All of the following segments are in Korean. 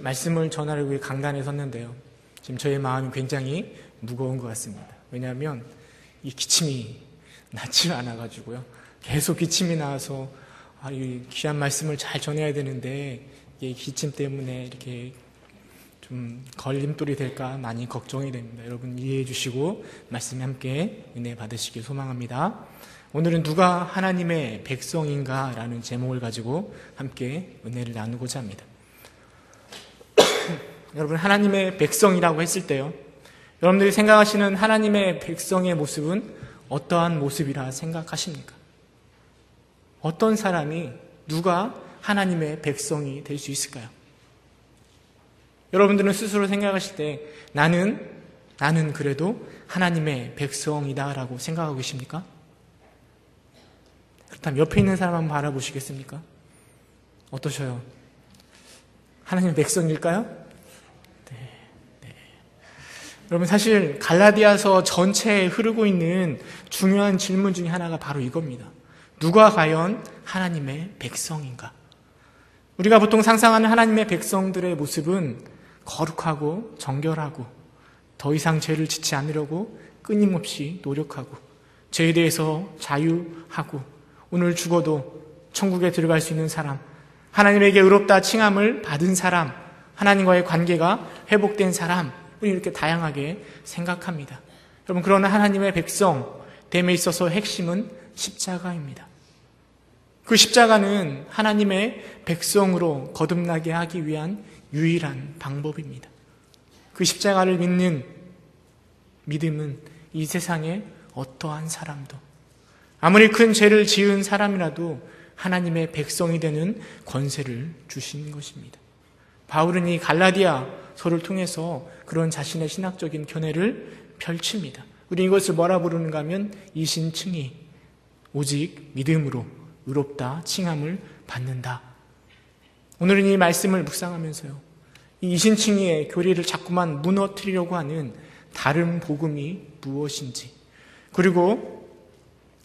말씀을 전하려고 위해 강단에 섰는데요. 지금 저의 마음이 굉장히 무거운 것 같습니다. 왜냐하면 이 기침이 낫지 않아가지고요. 계속 기침이 나와서 이 귀한 말씀을 잘 전해야 되는데 이게 기침 때문에 이렇게 좀 걸림돌이 될까 많이 걱정이 됩니다. 여러분 이해해 주시고 말씀에 함께 은혜 받으시길 소망합니다. 오늘은 누가 하나님의 백성인가 라는 제목을 가지고 함께 은혜를 나누고자 합니다. 여러분 하나님의 백성이라고 했을 때요, 여러분들이 생각하시는 하나님의 백성의 모습은 어떠한 모습이라 생각하십니까? 어떤 사람이 누가 하나님의 백성이 될 수 있을까요? 여러분들은 스스로 생각하실 때 나는 그래도 하나님의 백성이다 라고 생각하고 계십니까? 그렇다면 옆에 있는 사람 한번 바라보시겠습니까? 어떠셔요? 하나님의 백성일까요? 네. 여러분 사실 갈라디아서 전체에 흐르고 있는 중요한 질문 중에 하나가 바로 이겁니다. 누가 과연 하나님의 백성인가? 우리가 보통 상상하는 하나님의 백성들의 모습은 거룩하고 정결하고 더 이상 죄를 짓지 않으려고 끊임없이 노력하고 죄에 대해서 자유하고 오늘 죽어도 천국에 들어갈 수 있는 사람, 하나님에게 의롭다 칭함을 받은 사람, 하나님과의 관계가 회복된 사람, 우리 이렇게 다양하게 생각합니다. 여러분 그러나 하나님의 백성됨에 있어서 핵심은 십자가입니다. 그 십자가는 하나님의 백성으로 거듭나게 하기 위한 유일한 방법입니다. 그 십자가를 믿는 믿음은 이 세상의 어떠한 사람도 아무리 큰 죄를 지은 사람이라도 하나님의 백성이 되는 권세를 주신 것입니다. 바울은 이 갈라디아서를 통해서 그런 자신의 신학적인 견해를 펼칩니다. 우리 이것을 뭐라 부르는가 하면 이신칭의, 오직 믿음으로 의롭다 칭함을 받는다. 오늘은 이 말씀을 묵상하면서요, 이 이신칭의의 교리를 자꾸만 무너뜨리려고 하는 다른 복음이 무엇인지, 그리고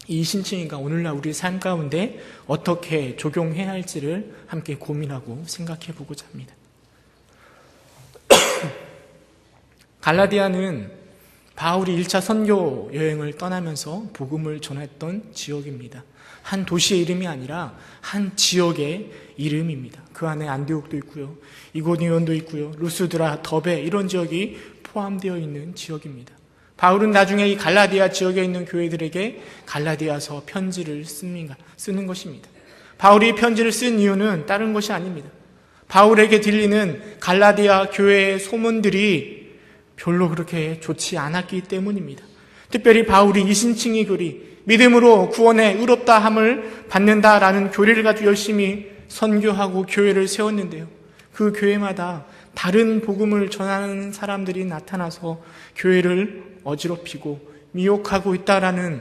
이 신칭의가 오늘날 우리 삶 가운데 어떻게 적용해야 할지를 함께 고민하고 생각해 보고자 합니다. 갈라디아는 바울이 1차 선교 여행을 떠나면서 복음을 전했던 지역입니다. 한 도시의 이름이 아니라 한 지역의 이름입니다. 그 안에 안디옥도 있고요, 이고니온도 있고요, 루스드라, 더베 이런 지역이 포함되어 있는 지역입니다. 바울은 나중에 이 갈라디아 지역에 있는 교회들에게 갈라디아서 편지를 쓰는 것입니다. 바울이 편지를 쓴 이유는 다른 것이 아닙니다. 바울에게 들리는 갈라디아 교회의 소문들이 별로 그렇게 좋지 않았기 때문입니다. 특별히 바울이 이신칭의 교리, 믿음으로 구원의 의롭다함을 받는다라는 교리를 가지고 열심히 선교하고 교회를 세웠는데요, 그 교회마다 다른 복음을 전하는 사람들이 나타나서 교회를 어지럽히고 미혹하고 있다라는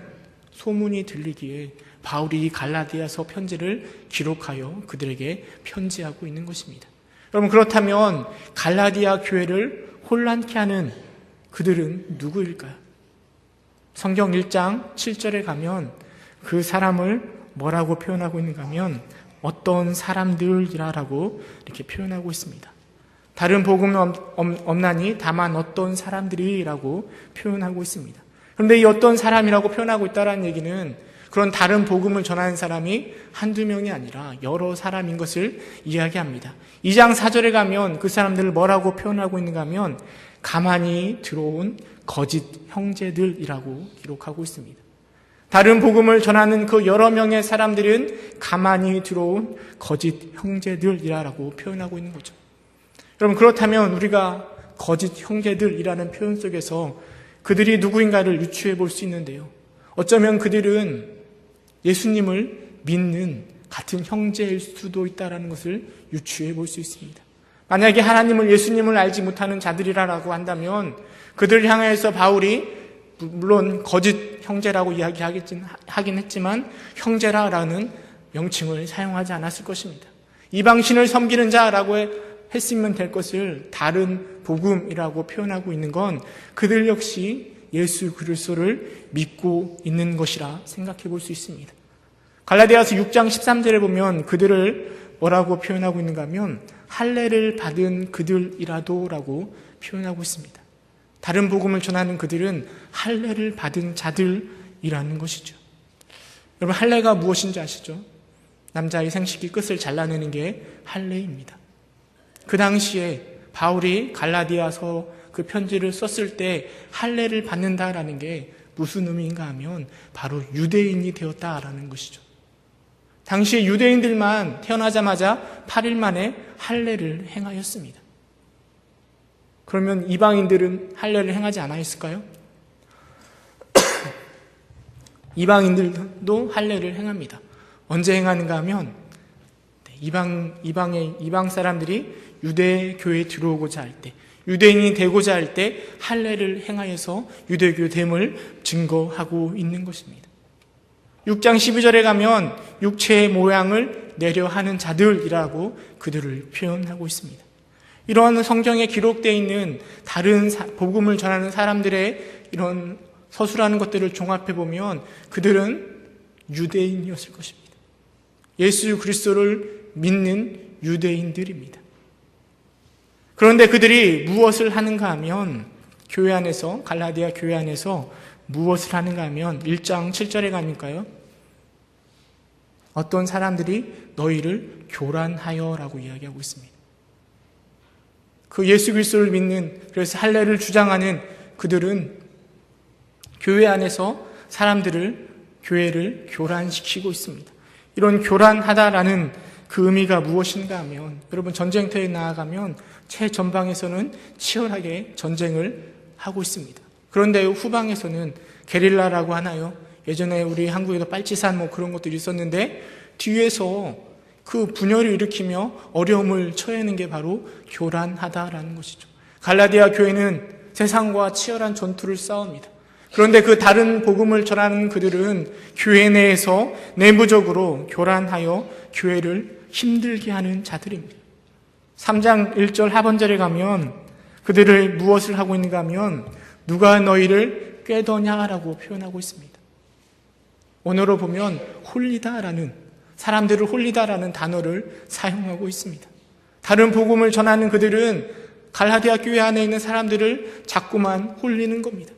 소문이 들리기에 바울이 이 갈라디아서 편지를 기록하여 그들에게 편지하고 있는 것입니다. 여러분 그렇다면 갈라디아 교회를 혼란케 하는 그들은 누구일까요? 성경 1장 7절에 가면 그 사람을 뭐라고 표현하고 있는가 하면 어떤 사람들이라고 이렇게 표현하고 있습니다. 다른 복음은 없나니 다만 어떤 사람들이라고 표현하고 있습니다. 그런데 이 어떤 사람이라고 표현하고 있다는 얘기는 그런 다른 복음을 전하는 사람이 한두 명이 아니라 여러 사람인 것을 이야기합니다. 2장 4절에 가면 그 사람들을 뭐라고 표현하고 있는가 하면 가만히 들어온 거짓 형제들이라고 기록하고 있습니다. 다른 복음을 전하는 그 여러 명의 사람들은 가만히 들어온 거짓 형제들이라고 표현하고 있는 거죠. 여러분 그렇다면 우리가 거짓 형제들이라는 표현 속에서 그들이 누구인가를 유추해 볼 수 있는데요, 어쩌면 그들은 예수님을 믿는 같은 형제일 수도 있다는 것을 유추해 볼 수 있습니다. 만약에 하나님을, 예수님을 알지 못하는 자들이라고 한다면 그들을 향해서 바울이 물론 거짓 형제라고 이야기하긴 했지만 형제라는 명칭을 사용하지 않았을 것입니다. 이방신을 섬기는 자라고 했으면 될 것을 다른 복음이라고 표현하고 있는 건 그들 역시 예수 그리스도를 믿고 있는 것이라 생각해 볼 수 있습니다. 갈라디아서 6장 13절에 보면 그들을 뭐라고 표현하고 있는가 하면 할례를 받은 그들이라도라고 표현하고 있습니다. 다른 복음을 전하는 그들은 할례를 받은 자들이라는 것이죠. 여러분, 할례가 무엇인지 아시죠? 남자의 생식기 끝을 잘라내는 게 할례입니다. 그 당시에 바울이 갈라디아서 그 편지를 썼을 때 할례를 받는다라는 게 무슨 의미인가 하면 바로 유대인이 되었다라는 것이죠. 당시에 유대인들만 태어나자마자 8일 만에 할례를 행하였습니다. 그러면 이방인들은 할례를 행하지 않았을까요? 이방인들도 할례를 행합니다. 언제 행하는가 하면 이방 사람들이 유대 교회에 들어오고자 할 때, 유대인이 되고자 할 때 할례를 행하여서 유대교 됨을 증거하고 있는 것입니다. 6장 12절에 가면 육체의 모양을 내려 하는 자들이라고 그들을 표현하고 있습니다. 이런 성경에 기록되어 있는 다른 복음을 전하는 사람들의 이런 서술하는 것들을 종합해 보면 그들은 유대인이었을 것입니다. 예수 그리스도를 믿는 유대인들입니다. 그런데 그들이 무엇을 하는가 하면 교회 안에서, 갈라디아 교회 안에서 무엇을 하는가 하면 1장 7절에 가니까요, 어떤 사람들이 너희를 교란하여라고 이야기하고 있습니다. 그 예수 그리스도를 믿는, 그래서 할례를 주장하는 그들은 교회 안에서 교회를 교란시키고 있습니다. 이런 교란하다라는 그 의미가 무엇인가 하면, 여러분, 전쟁터에 나아가면 최전방에서는 치열하게 전쟁을 하고 있습니다. 그런데 후방에서는 게릴라라고 하나요? 예전에 우리 한국에도 빨치산 그런 것들이 있었는데 뒤에서 그 분열을 일으키며 어려움을 처해내는 게 바로 교란하다라는 것이죠. 갈라디아 교회는 세상과 치열한 전투를 싸웁니다. 그런데 그 다른 복음을 전하는 그들은 교회 내에서 내부적으로 교란하여 교회를 힘들게 하는 자들입니다. 3장 1절 하반절에 가면 그들을 무엇을 하고 있는가 하면 누가 너희를 꾀더냐라고 표현하고 있습니다. 원어로 보면 홀리다라는, 사람들을 홀리다라는 단어를 사용하고 있습니다. 다른 복음을 전하는 그들은 갈라디아 교회 안에 있는 사람들을 자꾸만 홀리는 겁니다.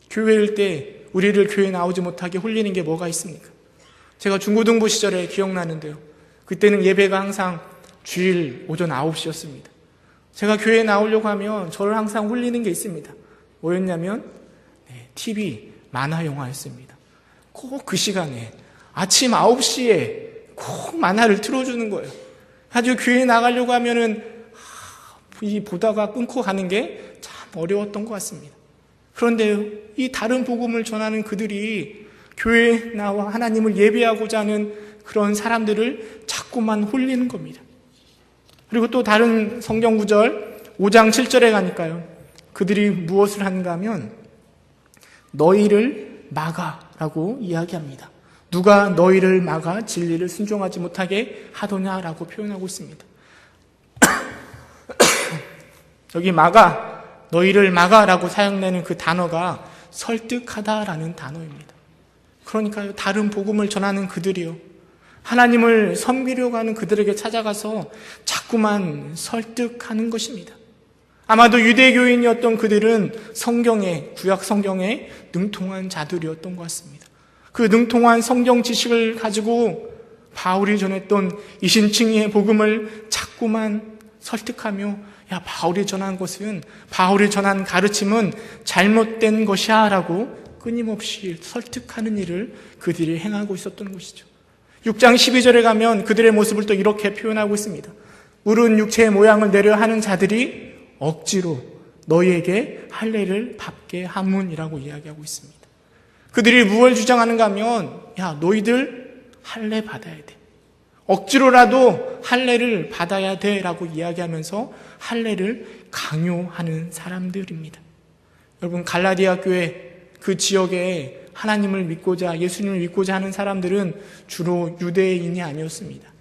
교회일 때 우리를 교회에 나오지 못하게 홀리는 게 뭐가 있습니까? 제가 중고등부 시절에 기억나는데요. 그때는 예배가 항상 주일 오전 9시였습니다. 제가 교회에 나오려고 하면 저를 항상 홀리는 게 있습니다. 뭐였냐면 TV, 만화 영화였습니다. 꼭 그 시간에 아침 9시에 꼭 만화를 틀어주는 거예요. 아주 교회에 나가려고 하면은 보다가 끊고 가는 게 참 어려웠던 것 같습니다. 그런데 이 다른 복음을 전하는 그들이 교회에 나와 하나님을 예배하고자 하는 그런 사람들을 자꾸만 홀리는 겁니다. 그리고 또 다른 성경 구절 5장 7절에 가니까요, 그들이 무엇을 하는가 하면 너희를 막아라고 이야기합니다. 누가 너희를 막아 진리를 순종하지 못하게 하더냐라고 표현하고 있습니다. 여기 너희를 막아라고 사용되는 그 단어가 설득하다라는 단어입니다. 그러니까요, 다른 복음을 전하는 그들이요, 하나님을 섬기려고 하는 그들에게 찾아가서 자꾸만 설득하는 것입니다. 아마도 유대교인이었던 그들은 구약 성경에 능통한 자들이었던 것 같습니다. 그 능통한 성경 지식을 가지고 바울이 전했던 이신칭의의 복음을 자꾸만 설득하며, 야, 바울이 전한 가르침은 잘못된 것이야 라고 끊임없이 설득하는 일을 그들이 행하고 있었던 것이죠. 6장 12절에 가면 그들의 모습을 또 이렇게 표현하고 있습니다. 물은 육체의 모양을 내려 하는 자들이 억지로 너희에게 할례를 받게 하문이라고 이야기하고 있습니다. 그들이 무엇을 주장하는가 하면, 야, 너희들 할례 받아야 돼. 억지로라도 할례를 받아야 돼 라고 이야기하면서 할례를 강요하는 사람들입니다. 여러분, 갈라디아 교회 그 지역에 하나님을 믿고자, 예수님을 믿고자 하는 사람들은 주로 유대인이 아니었습니다.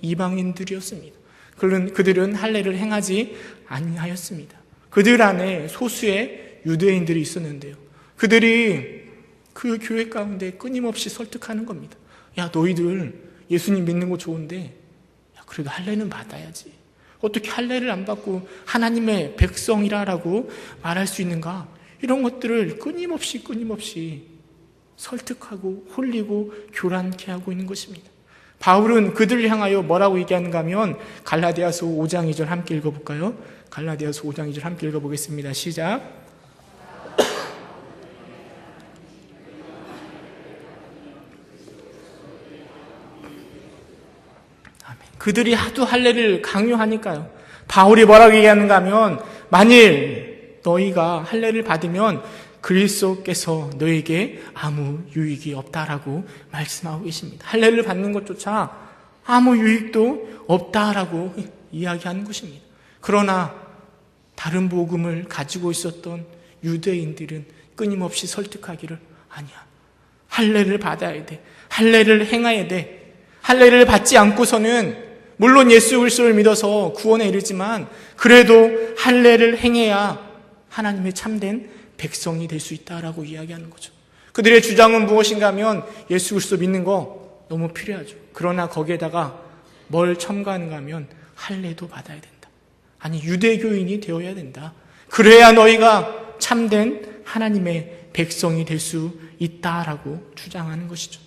이방인들이었습니다. 그들은 할례를 행하지 아니하였습니다. 그들 안에 소수의 유대인들이 있었는데요, 그들이 그 교회 가운데 끊임없이 설득하는 겁니다. 야, 너희들 예수님 믿는 거 좋은데 그래도 할례는 받아야지. 어떻게 할례를 안 받고 하나님의 백성이라고 말할 수 있는가? 이런 것들을 끊임없이 설득하고 홀리고 교란케 하고 있는 것입니다. 바울은 그들을 향하여 뭐라고 얘기하는가 하면 갈라디아서 5장 2절 함께 읽어볼까요? 갈라디아서 5장 2절 함께 읽어보겠습니다. 시작. 그들이 하도 할례를 강요하니까요. 바울이 뭐라고 얘기하는가 하면 만일 너희가 할례를 받으면 그리스도께서 너에게 아무 유익이 없다라고 말씀하고 계십니다. 할례를 받는 것조차 아무 유익도 없다라고 이야기하는 것입니다. 그러나 다른 복음을 가지고 있었던 유대인들은 끊임없이 설득하기를 아니야. 할례를 받아야 돼. 할례를 행해야 돼. 할례를 받지 않고서는 물론 예수 그리스도를 믿어서 구원에 이르지만 그래도 할례를 행해야 하나님의 참된 백성이 될 수 있다라고 이야기하는 거죠. 그들의 주장은 무엇인가 하면 예수 그리스도 믿는 거 너무 필요하죠. 그러나 거기에다가 뭘 첨가하는가 하면 할례도 받아야 된다. 아니 유대교인이 되어야 된다. 그래야 너희가 참된 하나님의 백성이 될 수 있다라고 주장하는 것이죠.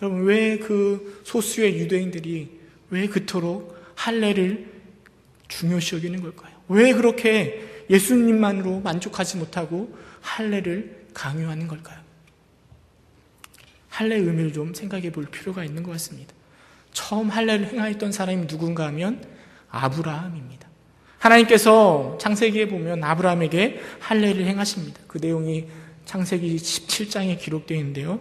여러분 왜 그 소수의 유대인들이 왜 그토록 할례를 중요시 여기는 걸까요? 왜 그렇게 예수님만으로 만족하지 못하고 할례를 강요하는 걸까요? 할례의 의미를 좀 생각해 볼 필요가 있는 것 같습니다. 처음 할례를 행하였던 사람이 누군가 하면 아브라함입니다. 하나님께서 창세기에 보면 아브라함에게 할례를 행하십니다. 그 내용이 창세기 17장에 기록되어 있는데요.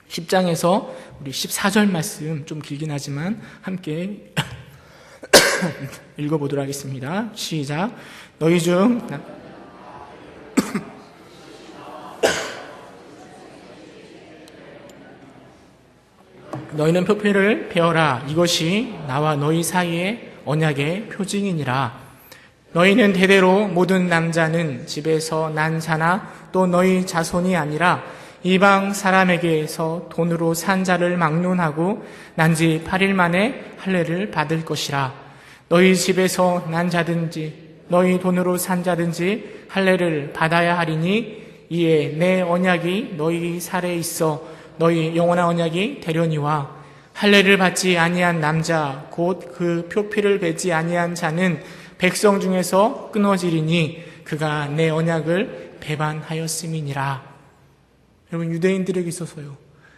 10장에서 우리 14절 말씀 좀 길긴 하지만 함께 읽어보도록 하겠습니다. 시작. 너희 중 너희는 표표를 베어라. 이것이 나와 너희 사이의 언약의 표징이니라. 너희는 대대로 모든 남자는 집에서 난 자나 또 너희 자손이 아니라 이방 사람에게서 돈으로 산 자를 막론하고 난 지 8일 만에 할례를 받을 것이라. 너희 집에서 난 자든지 너희 돈으로 산 자든지 할례를 받아야 하리니 이에 내 언약이 너희 살에 있어 너희 영원한 언약이 되려니와 할례를 받지 아니한 남자 곧 그 표피를 베지 아니한 자는 백성 중에서 끊어지리니 그가 내 언약을 배반하였음이니라. 여러분 유대인들에게 있어서요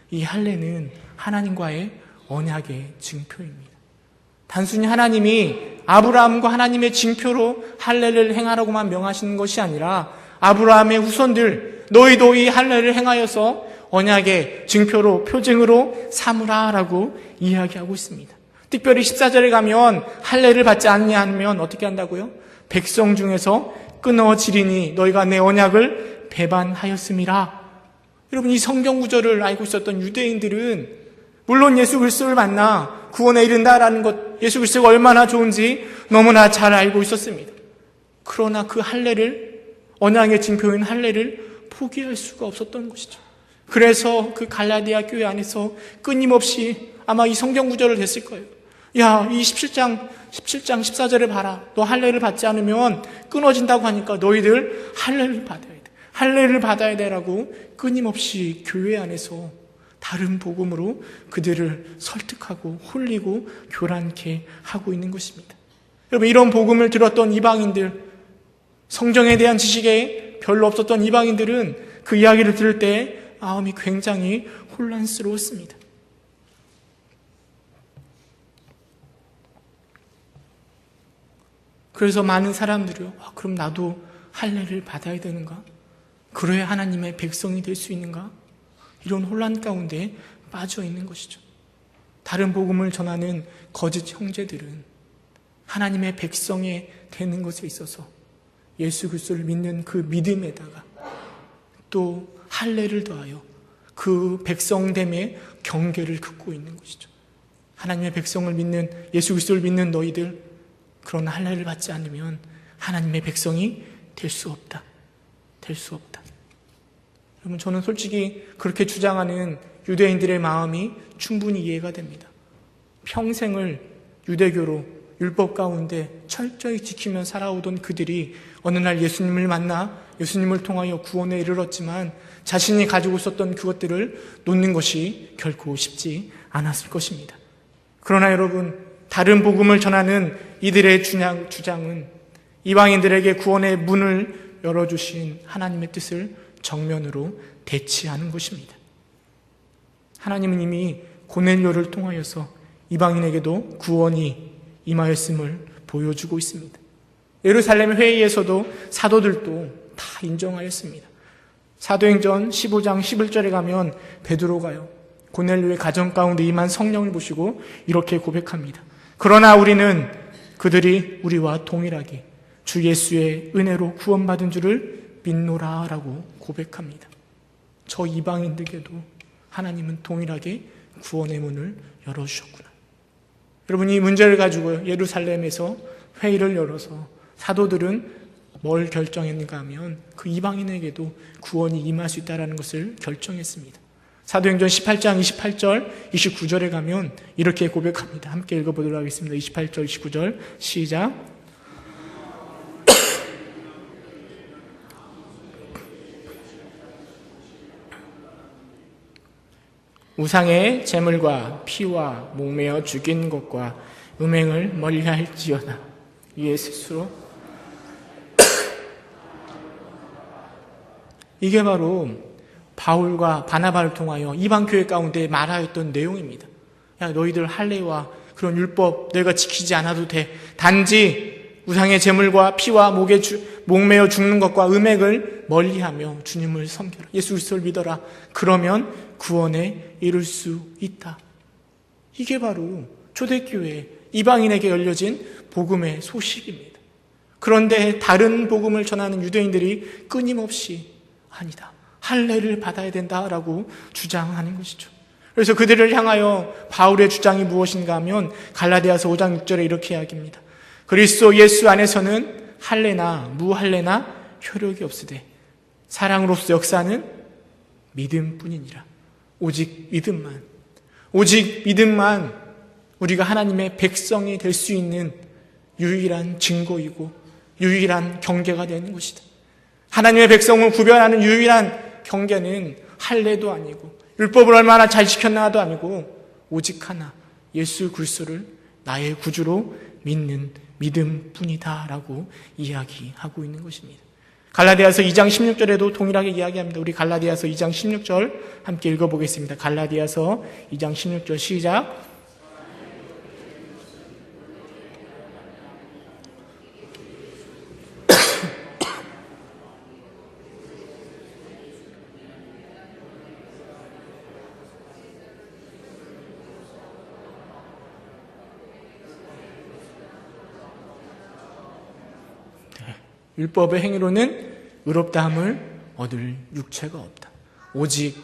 이 할례는 하나님과의 언약의 증표입니다. 단순히 하나님이 아브라함과 하나님의 증표로 할례를 행하라고만 명하시는 것이 아니라 아브라함의 후손들 너희도 이 할례를 행하여서 언약의 증표로 표징으로 삼으라라고 이야기하고 있습니다. 특별히 14절에 가면 할례를 받지 않냐면 어떻게 한다고요? 백성 중에서 끊어지리니 너희가 내 언약을 배반하였음이라. 여러분 이 성경 구절을 알고 있었던 유대인들은 물론 예수 그리스도를 만나 구원에 이른다라는 것, 예수 그리스도가 얼마나 좋은지 너무나 잘 알고 있었습니다. 그러나 그 할례를, 언약의 증표인 할례를 포기할 수가 없었던 것이죠. 그래서 그 갈라디아 교회 안에서 끊임없이 아마 이 성경 구절을 됐을 거예요. 야, 이 17장 14절에 봐라. 너 할례를 받지 않으면 끊어진다고 하니까 너희들 할례를 받아야 돼. 할례를 받아야 되라고 끊임없이 교회 안에서 다른 복음으로 그들을 설득하고 홀리고 교란케 하고 있는 것입니다. 여러분 이런 복음을 들었던 이방인들, 성경에 대한 지식에 별로 없었던 이방인들은 그 이야기를 들을 때 마음이 굉장히 혼란스러웠습니다. 그래서 많은 사람들이요, 그럼 나도 할례를 받아야 되는가? 그래야 하나님의 백성이 될 수 있는가? 이런 혼란 가운데 빠져 있는 것이죠. 다른 복음을 전하는 거짓 형제들은 하나님의 백성이 되는 것에 있어서 예수 그리스도를 믿는 그 믿음에다가 또 할례를 더하여 그 백성됨의 경계를 긋고 있는 것이죠. 하나님의 백성을 믿는, 예수 그리스도를 믿는 너희들, 그런 할례를 받지 않으면 하나님의 백성이 될 수 없다. 될 수 없다. 여러분 저는 솔직히 그렇게 주장하는 유대인들의 마음이 충분히 이해가 됩니다. 평생을 유대교로 율법 가운데 철저히 지키며 살아오던 그들이 어느 날 예수님을 만나 예수님을 통하여 구원에 이르렀지만 자신이 가지고 있었던 그것들을 놓는 것이 결코 쉽지 않았을 것입니다. 그러나 여러분, 다른 복음을 전하는 이들의 주장은 이방인들에게 구원의 문을 열어주신 하나님의 뜻을 정면으로 대치하는 것입니다. 하나님은 이미 고넬료를 통하여서 이방인에게도 구원이 임하였음을 보여주고 있습니다. 예루살렘 회의에서도 사도들도 다 인정하였습니다. 사도행전 15장 11절에 가면 베드로가요, 고넬료의 가정 가운데 임한 성령을 보시고 이렇게 고백합니다. 그러나 우리는 그들이 우리와 동일하게 주 예수의 은혜로 구원받은 줄을 믿노라 라고 고백합니다. 저 이방인들에게도 하나님은 동일하게 구원의 문을 열어주셨구나. 여러분, 이 문제를 가지고 예루살렘에서 회의를 열어서 사도들은 뭘 결정했는가 하면 그 이방인에게도 구원이 임할 수 있다는 것을 결정했습니다. 사도행전 18장 28절 29절에 가면 이렇게 고백합니다. 함께 읽어보도록 하겠습니다. 28절 29절 시작. 우상의 제물과 피와 목매어 죽인 것과 음행을 멀리할지어다. 이에 스스로 이게 바로 바울과 바나바를 통하여 이방 교회 가운데 말하였던 내용입니다. 야, 너희들 할례와 그런 율법 너희가 지키지 않아도 돼. 단지 우상의 제물과 피와 목매어 죽는 것과 음행을 멀리하며 주님을 섬겨라. 예수 그리스도를 믿어라. 그러면 구원에 이룰 수 있다. 이게 바로 초대교회 이방인에게 열려진 복음의 소식입니다. 그런데 다른 복음을 전하는 유대인들이 끊임없이 아니다, 할례를 받아야 된다라고 주장하는 것이죠. 그래서 그들을 향하여 바울의 주장이 무엇인가 하면 갈라디아서 5장 6절에 이렇게 이야기합니다. 그리스도 예수 안에서는 할례나 무할례나 효력이 없으되 사랑으로서 역사는 믿음뿐이니라. 오직 믿음만 우리가 하나님의 백성이 될 수 있는 유일한 증거이고 유일한 경계가 되는 것이다. 하나님의 백성을 구별하는 유일한 경계는 할례도 아니고 율법을 얼마나 잘 지켰나도 아니고 오직 하나, 예수 그리스도를 나의 구주로 믿는 믿음뿐이다 라고 이야기하고 있는 것입니다. 갈라디아서 2장 16절에도 동일하게 이야기합니다. 우리 갈라디아서 2장 16절 함께 읽어보겠습니다. 갈라디아서 2장 16절 시작. 율법의 행위로는 의롭다함을 얻을 육체가 없다. 오직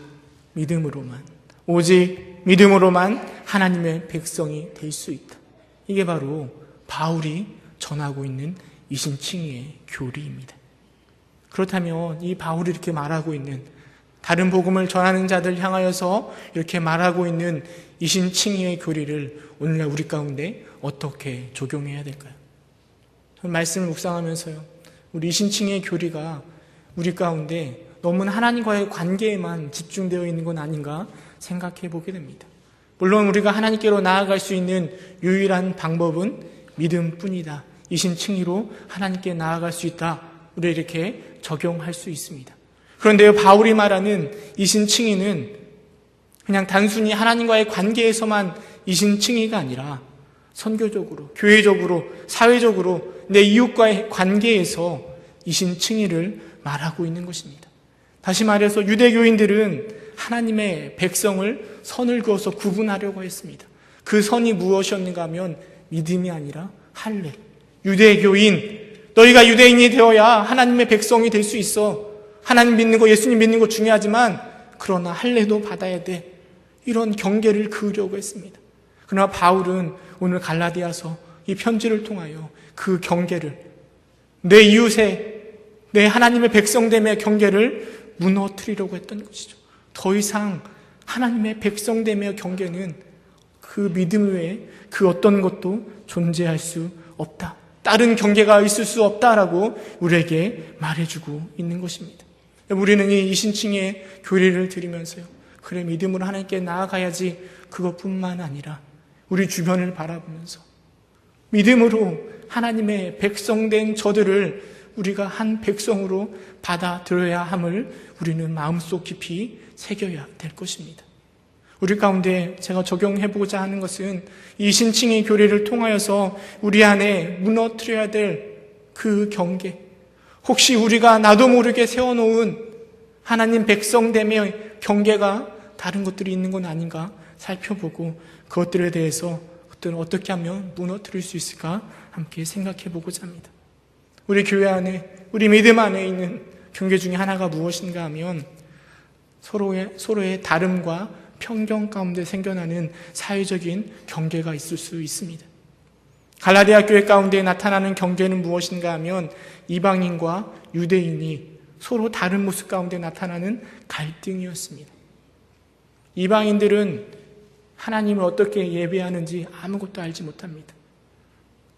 믿음으로만 하나님의 백성이 될 수 있다. 이게 바로 바울이 전하고 있는 이신칭의의 교리입니다. 그렇다면 이 바울이 이렇게 말하고 있는, 다른 복음을 전하는 자들 향하여서 이렇게 말하고 있는 이신칭의의 교리를 오늘날 우리 가운데 어떻게 적용해야 될까요? 말씀을 묵상하면서요, 우리 이신칭의 교리가 우리 가운데 너무 하나님과의 관계에만 집중되어 있는 건 아닌가 생각해 보게 됩니다. 물론 우리가 하나님께로 나아갈 수 있는 유일한 방법은 믿음뿐이다. 이신칭의로 하나님께 나아갈 수 있다. 우리 이렇게 적용할 수 있습니다. 그런데 바울이 말하는 이신칭의는 그냥 단순히 하나님과의 관계에서만 이신칭의가 아니라 선교적으로, 교회적으로, 사회적으로 내 이웃과의 관계에서 이신칭의를 말하고 있는 것입니다. 다시 말해서 유대교인들은 하나님의 백성을 선을 그어서 구분하려고 했습니다. 그 선이 무엇이었는가 하면 믿음이 아니라 할례. 유대교인, 너희가 유대인이 되어야 하나님의 백성이 될 수 있어. 하나님 믿는 거, 예수님 믿는 거 중요하지만 그러나 할례도 받아야 돼. 이런 경계를 그으려고 했습니다. 그러나 바울은 오늘 갈라디아서 이 편지를 통하여 그 경계를, 내 이웃의, 내 하나님의 백성됨의 경계를 무너뜨리려고 했던 것이죠. 더 이상 하나님의 백성됨의 경계는 그 믿음 외에 그 어떤 것도 존재할 수 없다. 다른 경계가 있을 수 없다라고 우리에게 말해주고 있는 것입니다. 우리는 이 이신칭의 교리를 들으면서요, 그래, 믿음으로 하나님께 나아가야지, 그것뿐만 아니라 우리 주변을 바라보면서 믿음으로 하나님의 백성된 저들을 우리가 한 백성으로 받아들여야 함을 우리는 마음속 깊이 새겨야 될 것입니다. 우리 가운데 제가 적용해보고자 하는 것은 이 신칭의 교리를 통하여서 우리 안에 무너뜨려야 될 그 경계, 혹시 우리가 나도 모르게 세워놓은 하나님 백성됨의 경계가 다른 것들이 있는 건 아닌가 살펴보고 그것들에 대해서 그것들을 어떻게 하면 무너뜨릴 수 있을까 함께 생각해보고자 합니다. 우리 교회 안에, 우리 믿음 안에 있는 경계 중에 하나가 무엇인가 하면 서로의 다름과 편견 가운데 생겨나는 사회적인 경계가 있을 수 있습니다. 갈라디아 교회 가운데 나타나는 경계는 무엇인가 하면 이방인과 유대인이 서로 다른 모습 가운데 나타나는 갈등이었습니다. 이방인들은 하나님을 어떻게 예배하는지 아무것도 알지 못합니다.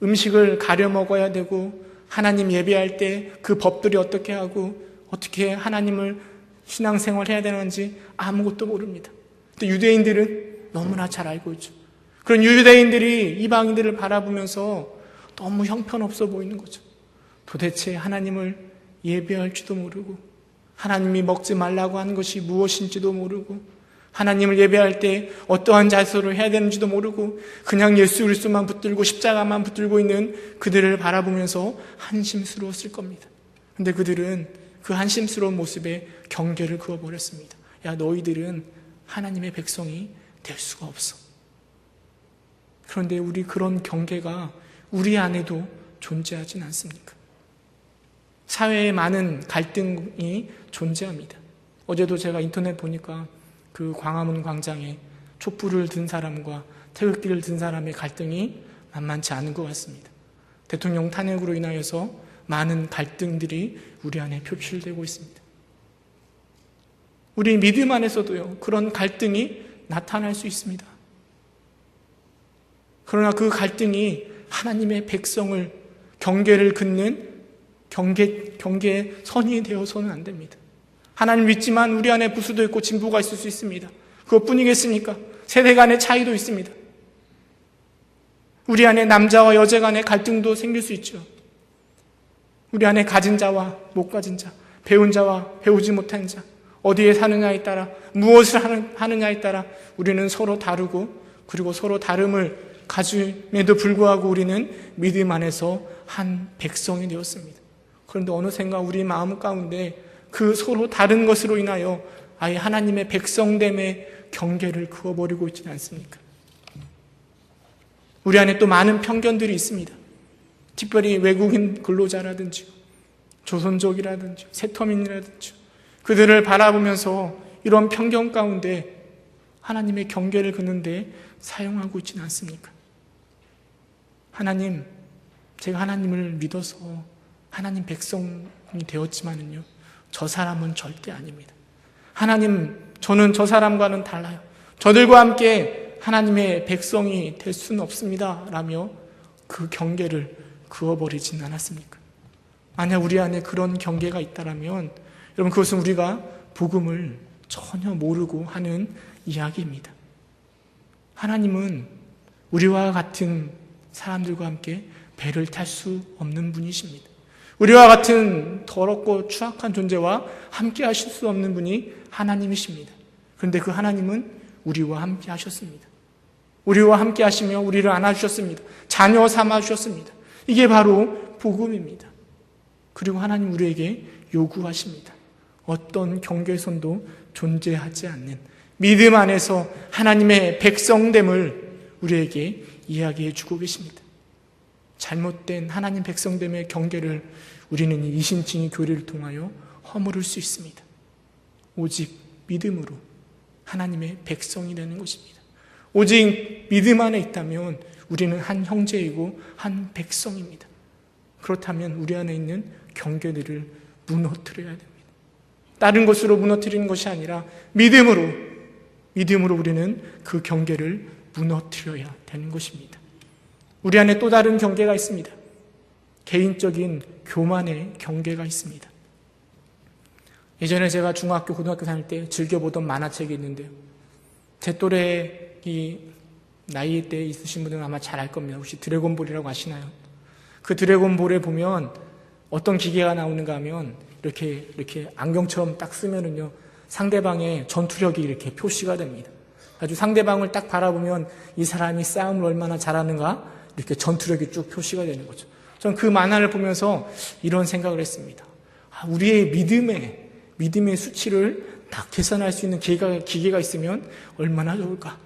음식을 가려 먹어야 되고 하나님 예배할 때 그 법들이 어떻게 하고 어떻게 하나님을 신앙생활 해야 되는지 아무것도 모릅니다. 근데 유대인들은 너무나 잘 알고 있죠. 그런 유대인들이 이방인들을 바라보면서 너무 형편없어 보이는 거죠. 도대체 하나님을 예배할지도 모르고 하나님이 먹지 말라고 하는 것이 무엇인지도 모르고 하나님을 예배할 때 어떠한 자세로 해야 되는지도 모르고 그냥 예수 그리스도만 붙들고 십자가만 붙들고 있는 그들을 바라보면서 한심스러웠을 겁니다. 그런데 그들은 그 한심스러운 모습에 경계를 그어버렸습니다. 야, 너희들은 하나님의 백성이 될 수가 없어. 그런데 우리 그런 경계가 우리 안에도 존재하진 않습니까? 사회에 많은 갈등이 존재합니다. 어제도 제가 인터넷 보니까 그 광화문 광장에 촛불을 든 사람과 태극기를 든 사람의 갈등이 만만치 않은 것 같습니다. 대통령 탄핵으로 인하여서 많은 갈등들이 우리 안에 표출되고 있습니다. 우리 믿음 안에서도요, 그런 갈등이 나타날 수 있습니다. 그러나 그 갈등이 하나님의 백성을 경계를 긋는 경계의 선이 되어서는 안 됩니다. 하나님 믿지만 우리 안에 부수도 있고 진보가 있을 수 있습니다. 그것뿐이겠습니까? 세대 간의 차이도 있습니다. 우리 안에 남자와 여자 간의 갈등도 생길 수 있죠. 우리 안에 가진 자와 못 가진 자, 배운 자와 배우지 못한 자, 어디에 사느냐에 따라, 무엇을 하느냐에 따라 우리는 서로 다르고, 그리고 서로 다름을 가짐에도 불구하고 우리는 믿음 안에서 한 백성이 되었습니다. 그런데 어느샌가 우리 마음 가운데 그 서로 다른 것으로 인하여 아예 하나님의 백성됨의 경계를 그어버리고 있지는 않습니까? 우리 안에 또 많은 편견들이 있습니다. 특별히 외국인 근로자라든지 조선족이라든지 세터민이라든지 그들을 바라보면서 이런 편견 가운데 하나님의 경계를 긋는데 사용하고 있지는 않습니까? 하나님, 제가 하나님을 믿어서 하나님 백성이 되었지만은요, 저 사람은 절대 아닙니다. 하나님, 저는 저 사람과는 달라요. 저들과 함께 하나님의 백성이 될 수는 없습니다. 라며 그 경계를 그어버리진 않았습니까? 만약 우리 안에 그런 경계가 있다면 여러분, 그것은 우리가 복음을 전혀 모르고 하는 이야기입니다. 하나님은 우리와 같은 사람들과 함께 배를 탈 수 없는 분이십니다. 우리와 같은 더럽고 추악한 존재와 함께 하실 수 없는 분이 하나님이십니다. 그런데 그 하나님은 우리와 함께 하셨습니다. 우리와 함께 하시며 우리를 안아주셨습니다. 자녀 삼아주셨습니다. 이게 바로 복음입니다. 그리고 하나님 우리에게 요구하십니다. 어떤 경계선도 존재하지 않는 믿음 안에서 하나님의 백성됨을 우리에게 이야기해 주고 계십니다. 잘못된 하나님 백성됨의 경계를 우리는 이 이신칭의 교리를 통하여 허물을 수 있습니다. 오직 믿음으로 하나님의 백성이 되는 것입니다. 오직 믿음 안에 있다면 우리는 한 형제이고 한 백성입니다. 그렇다면 우리 안에 있는 경계들을 무너뜨려야 됩니다. 다른 것으로 무너뜨리는 것이 아니라 믿음으로 우리는 그 경계를 무너뜨려야 되는 것입니다. 우리 안에 또 다른 경계가 있습니다. 개인적인 교만의 경계가 있습니다. 예전에 제가 중학교, 고등학교 다닐 때 즐겨보던 만화책이 있는데요. 제 또래 나이대 있으신 분들은 아마 잘 알 겁니다. 혹시 드래곤볼이라고 아시나요? 그 드래곤볼에 보면 어떤 기계가 나오는가 하면 이렇게 안경처럼 딱 쓰면은요, 상대방의 전투력이 이렇게 표시가 됩니다. 아주 상대방을 딱 바라보면 이 사람이 싸움을 얼마나 잘하는가 이렇게 전투력이 쭉 표시가 되는 거죠. 저는 그 만화를 보면서 이런 생각을 했습니다. 우리의 믿음의 수치를 딱 계산할 수 있는 기계가 있으면 얼마나 좋을까.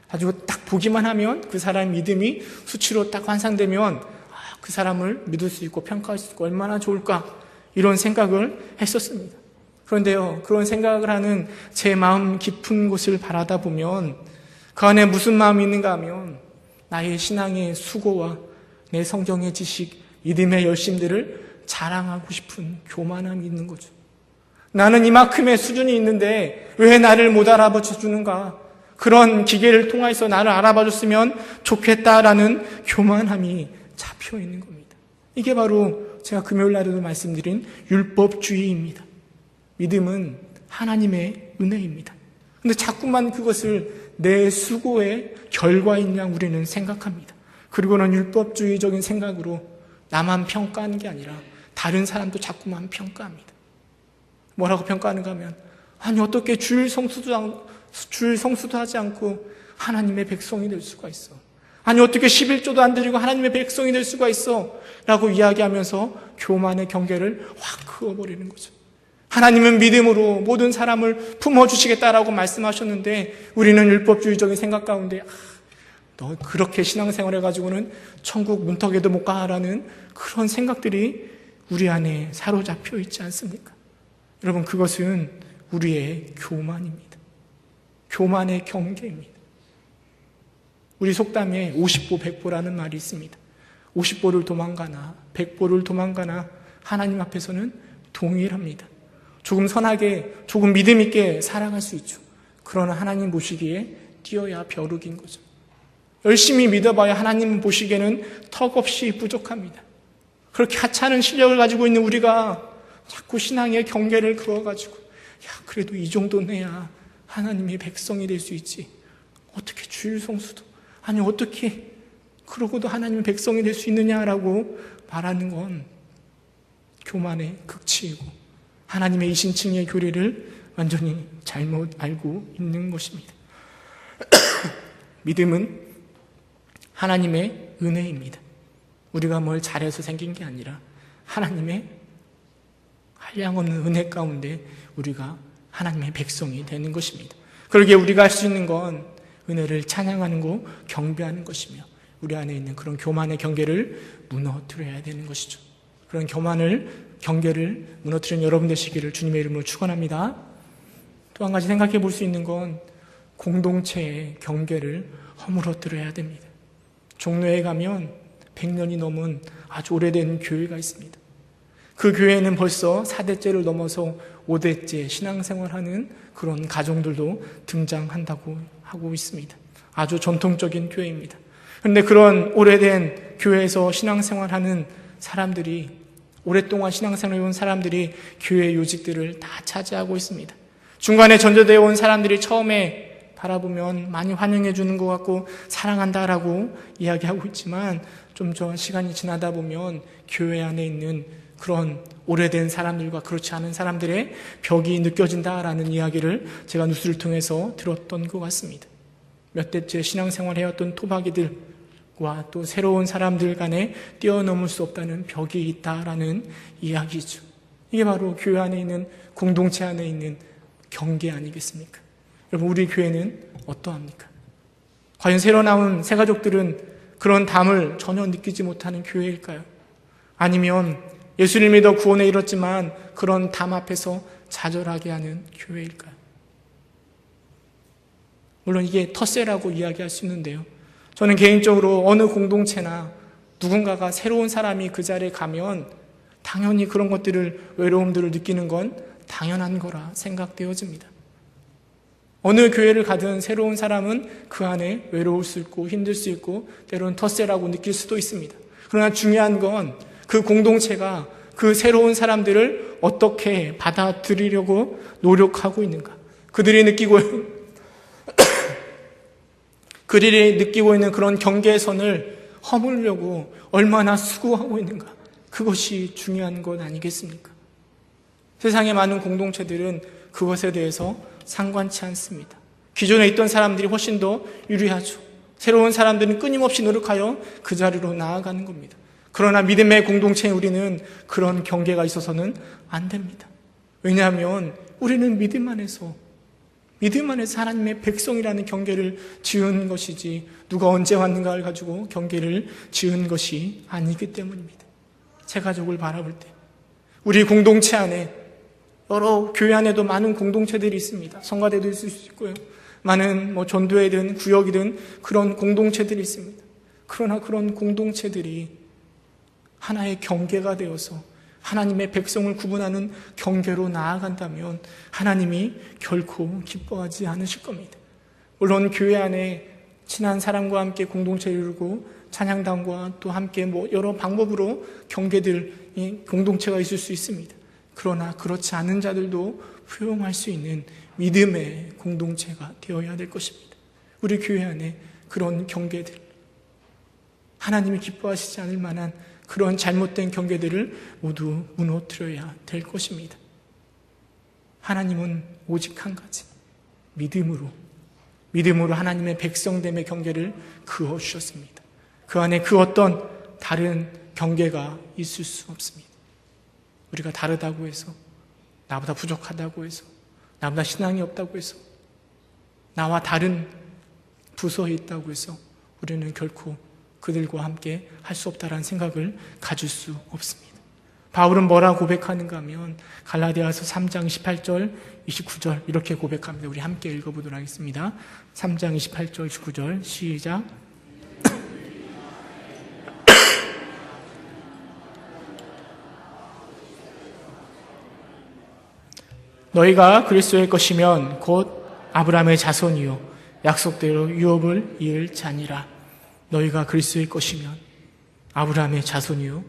가지고 딱 보기만 하면 그 사람의 믿음이 수치로 딱 환상되면 그 사람을 믿을 수 있고 평가할 수 있고 얼마나 좋을까. 이런 생각을 했었습니다. 그런데요, 그런 생각을 하는 제 마음 깊은 곳을 바라다 보면 그 안에 무슨 마음이 있는가 하면 나의 신앙의 수고와 내 성경의 지식, 믿음의 열심들을 자랑하고 싶은 교만함이 있는 거죠. 나는 이만큼의 수준이 있는데 왜 나를 못 알아봐 주는가? 그런 기계를 통해서 나를 알아봐 줬으면 좋겠다라는 교만함이 잡혀 있는 겁니다. 이게 바로 제가 금요일 날에도 말씀드린 율법주의입니다. 믿음은 하나님의 은혜입니다. 근데 자꾸만 그것을 내 수고의 결과인 양 우리는 생각합니다. 그리고는 율법주의적인 생각으로 나만 평가하는 게 아니라 다른 사람도 자꾸만 평가합니다. 뭐라고 평가하는가 하면 아니 어떻게 주일 성수도 하지 않고 하나님의 백성이 될 수가 있어. 아니 어떻게 11조도 안 드리고 하나님의 백성이 될 수가 있어 라고 이야기하면서 교만의 경계를 확 그어버리는 거죠. 하나님은 믿음으로 모든 사람을 품어주시겠다라고 말씀하셨는데 우리는 율법주의적인 생각 가운데 너 그렇게 신앙생활 해가지고는 천국 문턱에도 못 가라는 그런 생각들이 우리 안에 사로잡혀 있지 않습니까? 여러분, 그것은 우리의 교만입니다. 교만의 경계입니다. 우리 속담에 50보 100보라는 말이 있습니다. 50보를 도망가나 100보를 도망가나 하나님 앞에서는 동일합니다. 조금 선하게, 조금 믿음 있게 살아갈 수 있죠. 그러나 하나님 보시기에 뛰어야 벼룩인 거죠. 열심히 믿어봐야 하나님 보시기에는 턱없이 부족합니다. 그렇게 하찮은 실력을 가지고 있는 우리가 자꾸 신앙의 경계를 그어가지고 그래도 이 정도는 해야 하나님의 백성이 될 수 있지. 어떻게 주일 성수도 아니 어떻게 그러고도 하나님의 백성이 될 수 있느냐라고 말하는 건 교만의 극치이고 하나님의 이신칭의 교리를 완전히 잘못 알고 있는 것입니다. 믿음은 하나님의 은혜입니다. 우리가 뭘 잘해서 생긴 게 아니라 하나님의 한량없는 은혜 가운데 우리가 하나님의 백성이 되는 것입니다. 그러기에 우리가 할 수 있는 건 은혜를 찬양하는 거, 경배하는 것이며 우리 안에 있는 그런 교만의 경계를 무너뜨려야 되는 것이죠. 그런 경계를 무너뜨리는 여러분 되시기를 주님의 이름으로 축원합니다. 또 한 가지 생각해 볼 수 있는 건 공동체의 경계를 허물어뜨려야 됩니다. 종로에 가면 100년이 넘은 아주 오래된 교회가 있습니다. 그 교회에는 벌써 4대째를 넘어서 5대째 신앙생활하는 그런 가정들도 등장한다고 하고 있습니다. 아주 전통적인 교회입니다. 그런데 그런 오래된 교회에서 신앙생활하는 사람들이, 오랫동안 신앙생활해 온 사람들이 교회 요직들을 다 차지하고 있습니다. 중간에 전도되어 온 사람들이 처음에 바라보면 많이 환영해 주는 것 같고 사랑한다라고 이야기하고 있지만 좀 더 시간이 지나다 보면 교회 안에 있는 그런 오래된 사람들과 그렇지 않은 사람들의 벽이 느껴진다라는 이야기를 제가 뉴스를 통해서 들었던 것 같습니다. 몇 대째 신앙생활 해왔던 토박이들과 또 새로운 사람들 간에 뛰어넘을 수 없다는 벽이 있다라는 이야기죠. 이게 바로 교회 안에 있는, 공동체 안에 있는 경계 아니겠습니까? 여러분, 우리 교회는 어떠합니까? 과연 새로 나온 새가족들은 그런 담을 전혀 느끼지 못하는 교회일까요? 아니면 예수를 믿어 구원에 이뤘지만 그런 담 앞에서 좌절하게 하는 교회일까요? 물론 이게 텃세라고 이야기할 수 있는데요. 저는 개인적으로 어느 공동체나 누군가가 새로운 사람이 그 자리에 가면 당연히 그런 것들을, 외로움들을 느끼는 건 당연한 거라 생각되어집니다. 어느 교회를 가든 새로운 사람은 그 안에 외로울 수 있고 힘들 수 있고 때로는 텃세라고 느낄 수도 있습니다. 그러나 중요한 건 그 공동체가 그 새로운 사람들을 어떻게 받아들이려고 노력하고 있는가. 그들이 느끼고 있는 그런 경계선을 허물려고 얼마나 수고하고 있는가. 그것이 중요한 것 아니겠습니까? 세상의 많은 공동체들은 그것에 대해서 상관치 않습니다. 기존에 있던 사람들이 훨씬 더 유리하죠. 새로운 사람들은 끊임없이 노력하여 그 자리로 나아가는 겁니다. 그러나 믿음의 공동체에 우리는 그런 경계가 있어서는 안 됩니다. 왜냐하면 우리는 믿음 안에서 하나님의 백성이라는 경계를 지은 것이지 누가 언제 왔는가를 가지고 경계를 지은 것이 아니기 때문입니다. 새 가족을 바라볼 때 우리 공동체 안에 여러 교회 안에도 많은 공동체들이 있습니다. 성가대도 있을 수 있고요. 많은 전도회든 구역이든 그런 공동체들이 있습니다. 그러나 그런 공동체들이 하나의 경계가 되어서 하나님의 백성을 구분하는 경계로 나아간다면 하나님이 결코 기뻐하지 않으실 겁니다. 물론 교회 안에 친한 사람과 함께 공동체를 이루고 찬양단과 또 함께 여러 방법으로 공동체가 있을 수 있습니다. 그러나 그렇지 않은 자들도 포용할 수 있는 믿음의 공동체가 되어야 될 것입니다. 우리 교회 안에 그런 경계들, 하나님이 기뻐하시지 않을 만한 그런 잘못된 경계들을 모두 무너뜨려야 될 것입니다. 하나님은 오직 한 가지, 믿음으로 하나님의 백성됨의 경계를 그어주셨습니다. 그 안에 그 어떤 다른 경계가 있을 수 없습니다. 우리가 다르다고 해서, 나보다 부족하다고 해서, 나보다 신앙이 없다고 해서, 나와 다른 부서에 있다고 해서 우리는 결코 그들과 함께 할 수 없다라는 생각을 가질 수 없습니다. 바울은 뭐라 고백하는가 하면 갈라디아서 3장 28절 29절 이렇게 고백합니다. 우리 함께 읽어보도록 하겠습니다. 3장 28절 29절 시작. 너희가 그리스도의 것이면 곧 아브라함의 자손이요 약속대로 유업을 이을 자니라. 너희가 그리스도의 것이면 아브라함의 자손이요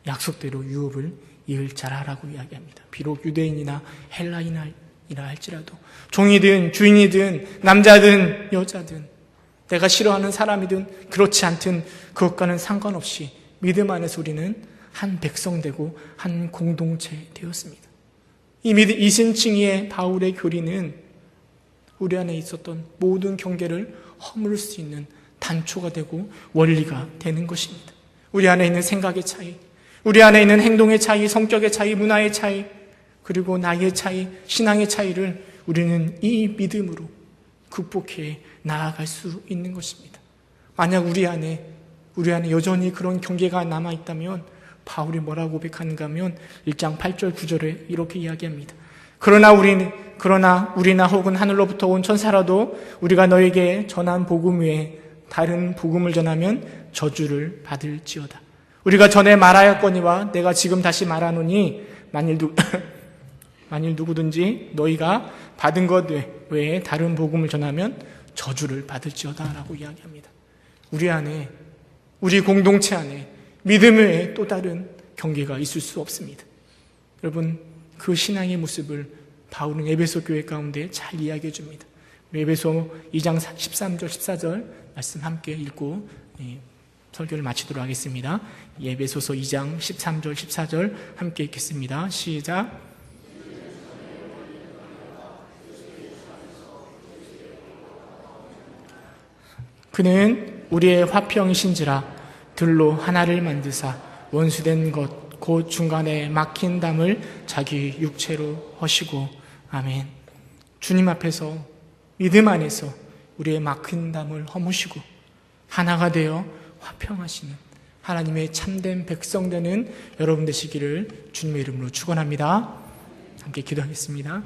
약속대로 유업을 이을 자라라고 이야기합니다. 비록 유대인이나 헬라인이라 할지라도 종이든 주인이든 남자든 여자든 내가 싫어하는 사람이든 그렇지 않든 그것과는 상관없이 믿음 안에서 우리는 한 백성 되고 한 공동체 되었습니다. 이 신칭의의 바울의 교리는 우리 안에 있었던 모든 경계를 허물 수 있는 단초가 되고 원리가 되는 것입니다. 우리 안에 있는 생각의 차이, 우리 안에 있는 행동의 차이, 성격의 차이, 문화의 차이, 그리고 나이의 차이, 신앙의 차이를 우리는 이 믿음으로 극복해 나아갈 수 있는 것입니다. 만약 우리 안에 여전히 그런 경계가 남아있다면 바울이 뭐라고 고백하는가 하면 1장 8절 9절에 이렇게 이야기합니다. 그러나 우리나 혹은 하늘로부터 온 천사라도 우리가 너에게 전한 복음 외에 다른 복음을 전하면 저주를 받을지어다. 우리가 전에 말하였거니와 내가 지금 다시 말하노니 만일 누구든지 너희가 받은 것 외에 다른 복음을 전하면 저주를 받을지어다 라고 이야기합니다. 우리 공동체 안에 믿음 외에 또 다른 경계가 있을 수 없습니다. 여러분, 그 신앙의 모습을 바울은 에베소 교회 가운데 잘 이야기해 줍니다. 에베소 2장 13절 14절 말씀 함께 읽고 설교를 마치도록 하겠습니다. 에베소서 2장 13절 14절 함께 읽겠습니다. 시작. 그는 우리의 화평이신지라 들로 하나를 만드사 원수된 것 곧 중간에 막힌 담을 자기 육체로 허시고. 아멘. 주님 앞에서 믿음 안에서 우리의 막힌 담을 허무시고 하나가 되어 화평하시는 하나님의 참된 백성 되는 여러분 되시기를 주님의 이름으로 축원합니다. 함께 기도하겠습니다.